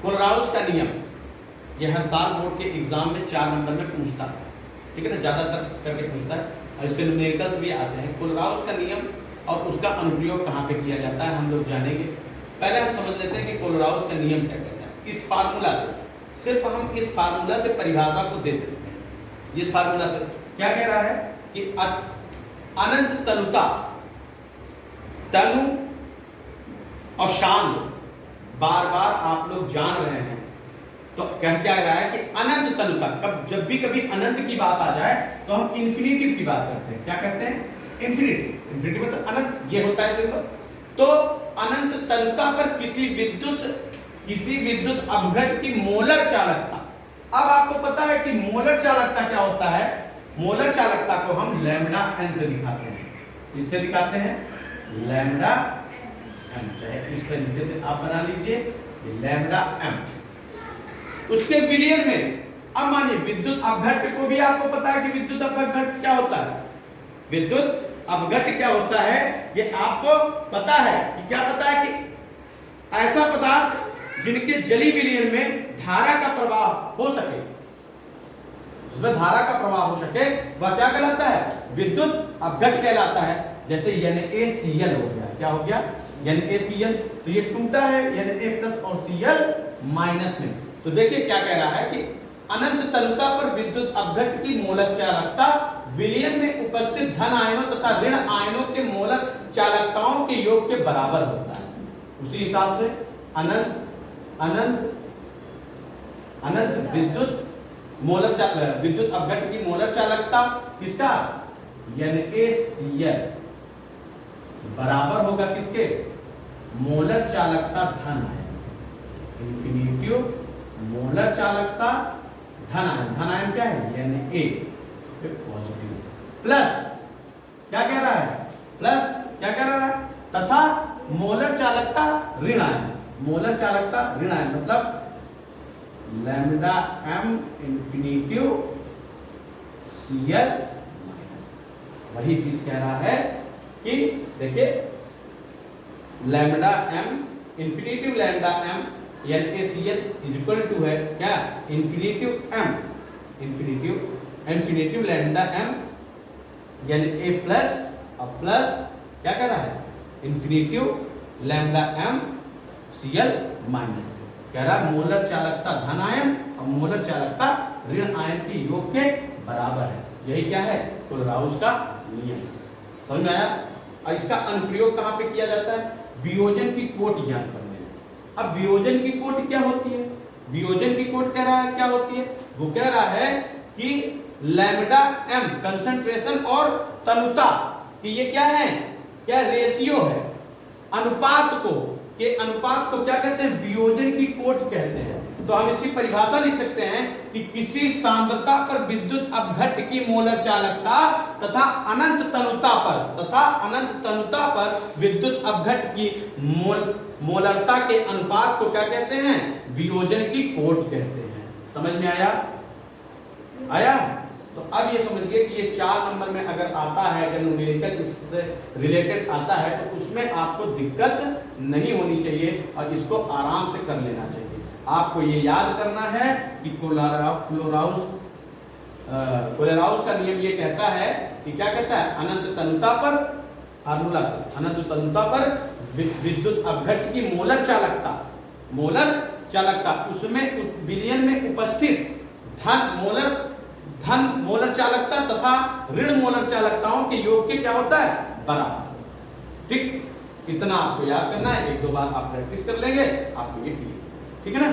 Kohlrausch का नियम, ये हर साल बोर्ड के एग्जाम में 4 नंबर में पूछता है, ठीक है ना, ज़्यादातर करके पूछता है और इस पे न्यूमेरिकल्स भी आते हैं। कोलराउस का नियम और उसका अनुप्रयोग कहाँ पे किया जाता है हम लोग जानेंगे। पहले हम समझ लेते हैं कि कोलराउस का नियम क्या कहता है। इस फार्मूला से, सिर्फ हम इस फार्मूला से परिभाषा को दे सकते हैं। इस फार्मूला से क्या कह रहा है कि अनंत तनुता, तनु और शान बार बार आप लोग जान रहे हैं, तो कह क्या रहा है कि अनंत तनुता, कब जब भी कभी अनंत की बात आ जाए तो हम इन्फिनिटिव की बात करते हैं। क्या कहते हैं? इन्फिनिटिव। इन्फिनिटिव मतलब अनंत, ये होता है सिंपल। तो अनंत तनुता पर किसी विद्युत अपघट की मोलर चालकता। अब आपको पता है कि मोलर चालकता क्या होता है। मोलर चालकता को हम लैम्डा एन से दिखाते हैं। इससे दिखाते हैं लैम्डा एम, चाहे इस तरीके से आप बना लीजिए लैम्डा एम। उसके विलयन में, अब मानिए विद्युत अपघट को भी आपको पता है कि विद्युत अपघट क्या होता है। विद्युत अपघट क्या होता है ये आपको पता है कि क्या पता है कि ऐसा पदार्थ जिनके जली विलयन में धारा का प्रवाह हो सके, उसमें धारा का प्रवाह हो सके, वह क्या कहलाता है? विद्युत अपघट कहलाता है। जैसे NaCl हो गया, क्या हो गया? NaCl, तो ये टूटा है Na+ और Cl माइनस में। तो देखिए क्या कह रहा है कि अनंत तनुता पर विद्युत अपघट की मोलक चालकता विलयन में उपस्थित धन आयनों तथा ऋण आयनों के मोलक चालकताओं के योग के बराबर होता है। उसी हिसाब से अनंत विद्युत अपघट की मोलर चालकता किसका? NaCl बराबर होगा किसके? मोलर चालकता धन आयन। इन्फिनिटिव मोलर चालकता धन आयन। धन आयन क्या है? Na positive. प्लस क्या कह रहा है? प्लस क्या कह रहा है? तथा मोलर चालकता ऋण आयन। मोलर चालकता ऋण आयन मतलब lambda M infinitive Cl minus. वही चीज कह रहा है कि देखिए lambda M infinitive lambda M NaCl is equal to है क्या? Infinitive M, infinitive lambda M Na+ और प्लस क्या कह रहा है? Infinitive lambda M Cl minus. कह रहा है मोलर चालकता धन आयन और मोलर चालकता ऋण आयन के योग के बराबर है। यही क्या है? कोलराउस का नियम। समझ में आया? और इसका अनुप्रयोग कहां पे किया जाता है? वियोजन की कोटि ज्ञात करने में। अब वियोजन की कोटि क्या होती है? वियोजन की कोटि कह रहा है क्या होती है? वो कह रहा है कि लैम्डा एम कंसंट्रेशन और तनुता कि ये क्या है? क्या रेशियो है? अनुपात को क्या कहते हैं? वियोजन की कोटि कहते हैं। तो हम इसकी परिभाषा लिख सकते हैं कि किसी सांद्रता पर विद्युत अपघट की मोलर चालकता तथा अनंत तनुता पर विद्युत अपघट की मोलरता के अनुपात को क्या कहते हैं? वियोजन की कोटि कहते हैं। समझ में आया? तो अब ये समझिए कि ये 4 नंबर में अगर आता है, अगर न्यूमेरिकल इससे रिलेटेड आता है तो उसमें आपको दिक्कत नहीं होनी चाहिए और इसको आराम से कर लेना चाहिए। आपको ये याद करना है कि कोलराउस का नियम ये कहता है कि क्या कहता है? अनंत तनुता पर फार्मूला, अनंत तनुता पर विद्युत अपघट की मोलर चालकता उसमें विलयन में उपस्थित धन मोलर चालकता तथा ऋण मोलर चालकताओं के योग के क्या होता है? बराबर। ठीक, इतना आपको याद करना है। 1-2 बार आप प्रैक्टिस कर लेंगे, आपको ये क्लियर। ठीक है ना?